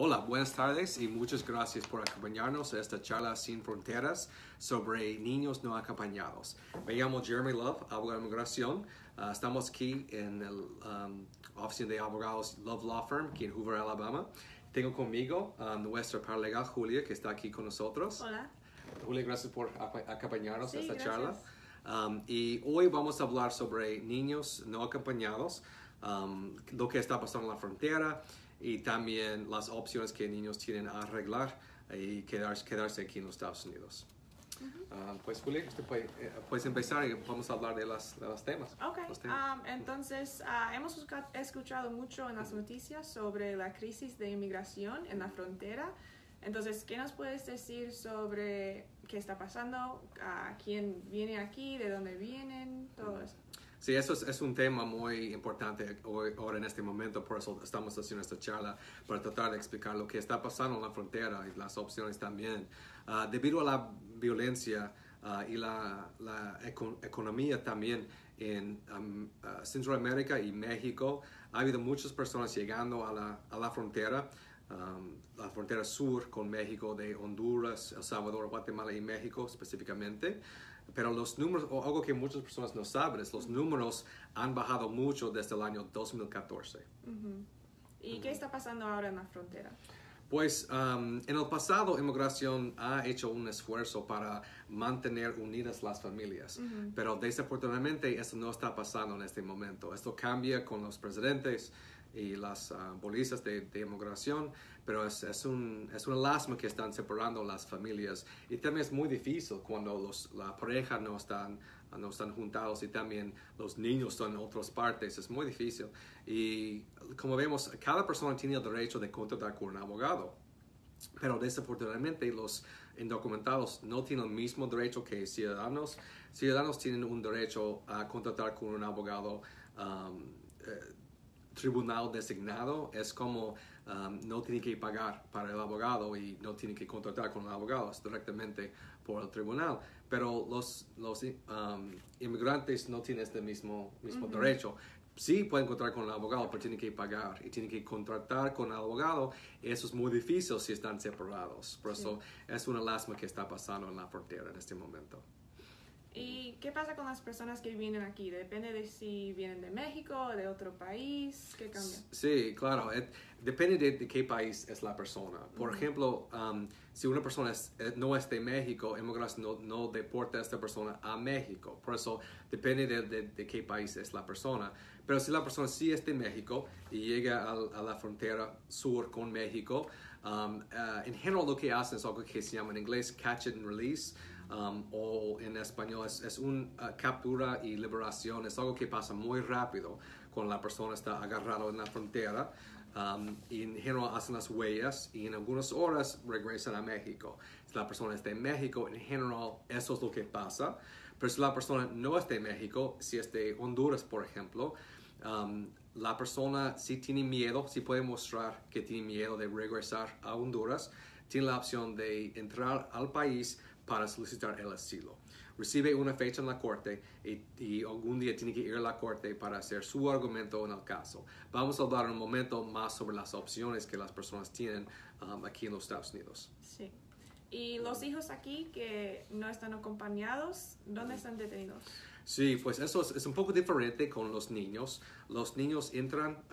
Hola, buenas tardes y muchas gracias por acompañarnos a esta charla sin fronteras sobre niños no acompañados. Me llamo Jeremy Love, abogado de inmigración. Estamos aquí en la oficina de abogados Love Law Firm, aquí en Hoover, Alabama. Tengo conmigo nuestra paralegal Julia, que está aquí con nosotros. Hola. Julia, gracias por acompañarnos a esta gracias. charla. Y hoy vamos a hablar sobre niños no acompañados, lo que está pasando en la frontera y también las opciones que niños tienen a arreglar y quedarse aquí en los Estados Unidos. Pues Julia, usted puedes empezar y vamos a hablar de los temas. Ok, entonces hemos escuchado mucho en las noticias sobre la crisis de inmigración en la frontera. Entonces, ¿qué nos puedes decir sobre qué está pasando? ¿Quién viene aquí? ¿De dónde vienen? Todo eso. Sí, eso es un tema muy importante ahora en este momento, por eso estamos haciendo esta charla, para tratar de explicar lo que está pasando en la frontera y las opciones también. Debido a la violencia y la economía también en Centroamérica y México, ha habido muchas personas llegando a la frontera sur con México, de Honduras, El Salvador, Guatemala y México específicamente. Pero los números, o algo que muchas personas no saben, es los números han bajado mucho desde el año 2014. ¿Y qué está pasando ahora en la frontera? Pues en el pasado, inmigración ha hecho un esfuerzo para mantener unidas las familias, pero desafortunadamente eso no está pasando en este momento. Esto cambia con los presidentes y las policías de inmigración, pero es una lástima que están separando las familias, y también es muy difícil cuando la pareja no están juntados y también los niños están en otras partes. Es muy difícil, y como vemos, cada persona tiene el derecho de contratar con un abogado, pero desafortunadamente los indocumentados no tienen el mismo derecho que ciudadanos. Ciudadanos tienen un derecho a contratar con un abogado tribunal designado. Es como no tiene que pagar para el abogado y no tiene que contratar con el abogado, es directamente por el tribunal. Pero los inmigrantes no tienen este mismo derecho. Sí pueden contratar con el abogado, pero tienen que pagar y tienen que contratar con el abogado. Eso es muy difícil si están separados. Por eso es una lástima que está pasando en la frontera en este momento. ¿Y qué pasa con las personas que vienen aquí? ¿Depende de si vienen de México o de otro país? ¿Qué cambia? Sí, claro. Depende de qué país es la persona. Por ejemplo, si una persona no es de México, inmigración no deporta a esta persona a México. Por eso depende de qué país es la persona. Pero si la persona sí es de México y llega a la frontera sur con México, en general lo que hacen es algo que se llama en inglés catch and release. O en español es una captura y liberación. Es algo que pasa muy rápido cuando la persona está agarrada en la frontera, y en general hacen las huellas y en algunas horas regresan a México. Si la persona está en México, en general eso es lo que pasa. Pero si la persona no está en México, si es de Honduras, por ejemplo, la persona si tiene miedo, si puede mostrar que tiene miedo de regresar a Honduras, tiene la opción de entrar al país para solicitar el asilo. Recibe una fecha en la corte y algún día tiene que ir a la corte para hacer su argumento en el caso. Vamos a hablar en un momento más sobre las opciones que las personas tienen aquí en los Estados Unidos. Sí. ¿Y los hijos aquí que no están acompañados, dónde están detenidos? Sí, pues eso es un poco diferente con los niños. Los niños entran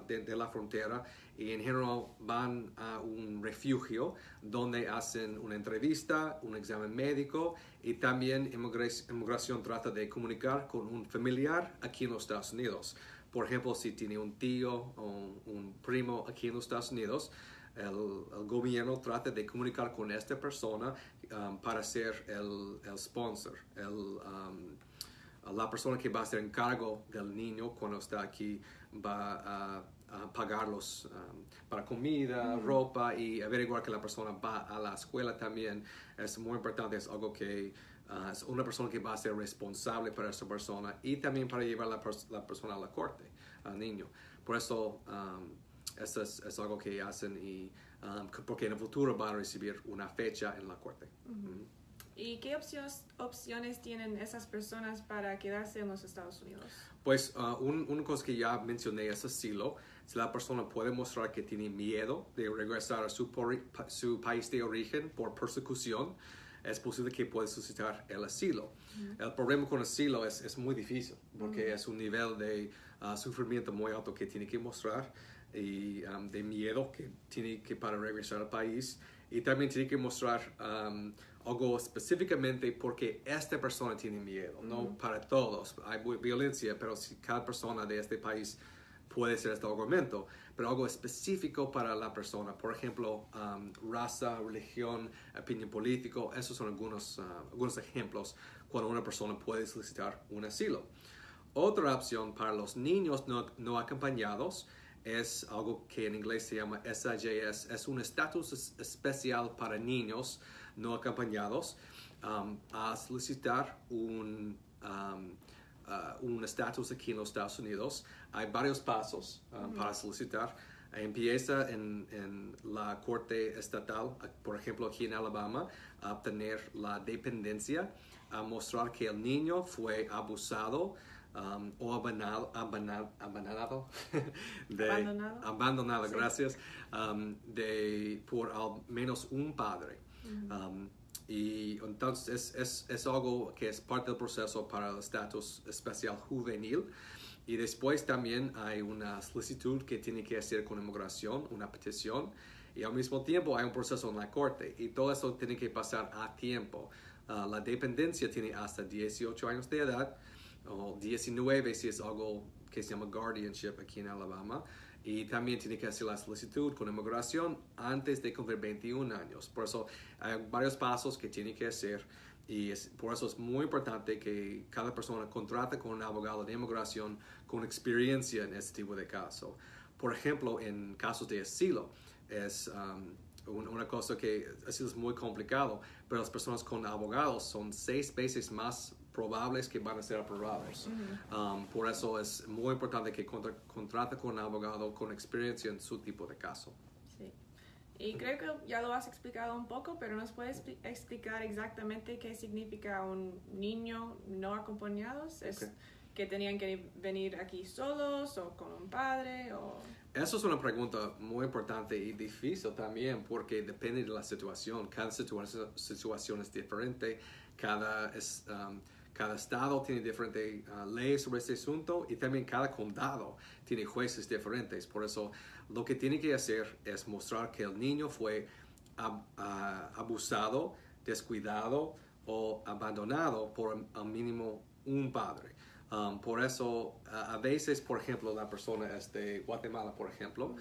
de la frontera y en general van a un refugio donde hacen una entrevista, un examen médico, y también inmigración trata de comunicar con un familiar aquí en los Estados Unidos. Por ejemplo, si tiene un tío o un primo aquí en los Estados Unidos, el gobierno trata de comunicar con esta persona para ser el sponsor, la persona que va a ser en cargo del niño cuando está aquí. Va a pagarlos para comida, ropa, y averiguar que la persona va a la escuela también. Es muy importante, es algo que es una persona que va a ser responsable para esa persona y también para llevar la persona a la corte, al niño. Por eso eso es algo que hacen, y porque en el futuro van a recibir una fecha en la corte. ¿Y qué opciones tienen esas personas para quedarse en los Estados Unidos? Pues una cosa que ya mencioné es asilo. Si la persona puede mostrar que tiene miedo de regresar a su país de origen por persecución, es posible que pueda solicitar el asilo. El problema con asilo es muy difícil porque es un nivel de sufrimiento muy alto que tiene que mostrar y de miedo que tiene que para regresar al país. Y también tiene que mostrar algo específicamente porque esta persona tiene miedo, no para todos. Hay violencia, pero si cada persona de este país puede ser este argumento, pero algo específico para la persona. Por ejemplo, raza, religión, opinión política, esos son algunos ejemplos cuando una persona puede solicitar un asilo. Otra opción para los niños no acompañados es algo que en inglés se llama SIJS, es un estatus especial para niños no acompañados a solicitar un estatus aquí en los Estados Unidos. Hay varios pasos para solicitar. Empieza en la corte estatal, por ejemplo aquí en Alabama, a obtener la dependencia, a mostrar que el niño fue abusado o abandonado, sí. Gracias, por al menos un padre. Y entonces es algo que es parte del proceso para el estatus especial juvenil. Y después también hay una solicitud que tiene que hacer con inmigración, una petición. Y al mismo tiempo hay un proceso en la corte. Y todo eso tiene que pasar a tiempo. La dependencia tiene hasta 18 años de edad, o 19 si es algo que se llama guardianship aquí en Alabama. Y también tiene que hacer la solicitud con inmigración antes de cumplir 21 años. Por eso hay varios pasos que tiene que hacer. Y por eso es muy importante que cada persona contrate con un abogado de inmigración con experiencia en este tipo de caso. Por ejemplo, en casos de asilo, es una cosa que asilo es muy complicado, pero las personas con abogados son 6 veces más probables que van a ser aprobados. Por eso es muy importante que contrate con un abogado con experiencia en su tipo de caso. Sí. Y creo que ya lo has explicado un poco, pero ¿nos puedes explicar exactamente qué significa un niño no acompañados? ¿Es que tenían que venir aquí solos o con un padre? Eso es una pregunta muy importante y difícil también porque depende de la situación. Cada situación es diferente. Cada estado tiene diferentes leyes sobre este asunto y también cada condado tiene jueces diferentes. Por eso lo que tiene que hacer es mostrar que el niño fue abusado, descuidado o abandonado por al mínimo un padre. Por eso, a veces, por ejemplo, la persona es de Guatemala, por ejemplo,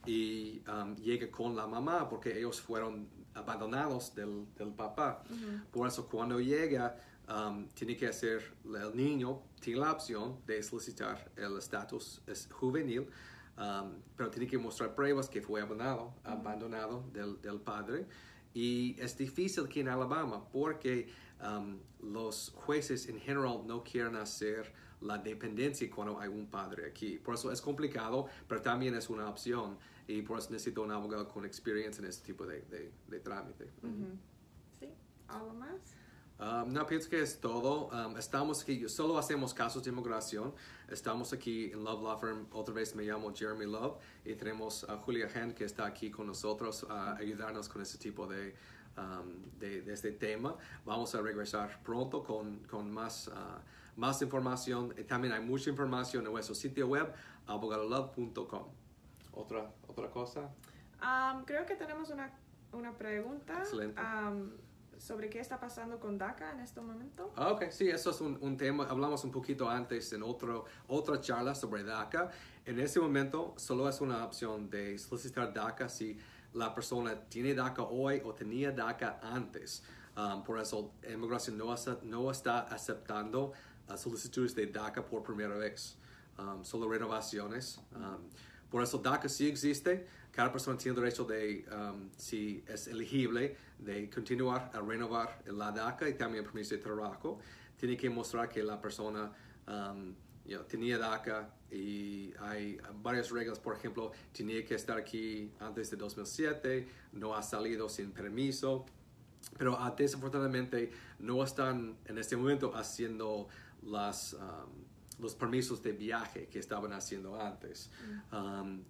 y llega con la mamá porque ellos fueron abandonados del papá. Por eso, cuando llega, tiene que hacer, el niño tiene la opción de solicitar el estatus juvenil, pero tiene que mostrar pruebas que fue abandonado del padre. Y es difícil aquí en Alabama porque los jueces en general no quieren hacer la dependencia cuando hay un padre aquí. Por eso es complicado, pero también es una opción. Y por eso necesito un abogado con experiencia en este tipo de trámite. Sí, ¿algo más? No, pienso que es todo. Estamos aquí, solo hacemos casos de inmigración. Estamos aquí en Love Law Firm. Otra vez me llamo Jeremy Love y tenemos a Julia Hand que está aquí con nosotros a ayudarnos con este tipo de este tema. Vamos a regresar pronto con más información. Y también hay mucha información en nuestro sitio web abogadolove.com. ¿Otra cosa? Creo que tenemos una pregunta. Excelente. Sobre qué está pasando con DACA en este momento. Ok, sí, eso es un tema. Hablamos un poquito antes en otra charla sobre DACA. En ese momento solo es una opción de solicitar DACA si la persona tiene DACA hoy o tenía DACA antes. Por eso, inmigración no está aceptando solicitudes de DACA por primera vez. Solo renovaciones. Por eso DACA sí existe. Cada persona tiene el derecho de, si es elegible, de continuar a renovar la DACA y también el permiso de trabajo. Tiene que mostrar que la persona tenía DACA y hay varias reglas. Por ejemplo, tenía que estar aquí antes de 2007, no ha salido sin permiso pero desafortunadamente no están en este momento haciendo los permisos de viaje que estaban haciendo antes.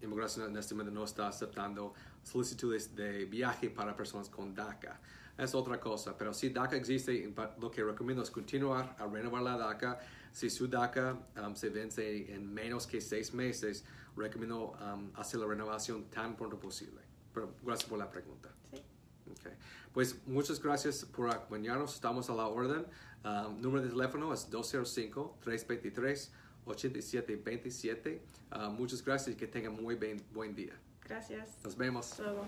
Inmigración en este momento no está aceptando solicitudes de viaje para personas con DACA. Es otra cosa, pero si DACA existe, lo que recomiendo es continuar a renovar la DACA. Si su DACA se vence en menos que 6 meses, recomiendo hacer la renovación tan pronto posible. Pero gracias por la pregunta. Sí. Okay. Pues muchas gracias por acompañarnos. Estamos a la orden. Número de teléfono es 205-323-8727. Muchas gracias y que tengan muy buen día. Gracias. Nos vemos. Hasta luego.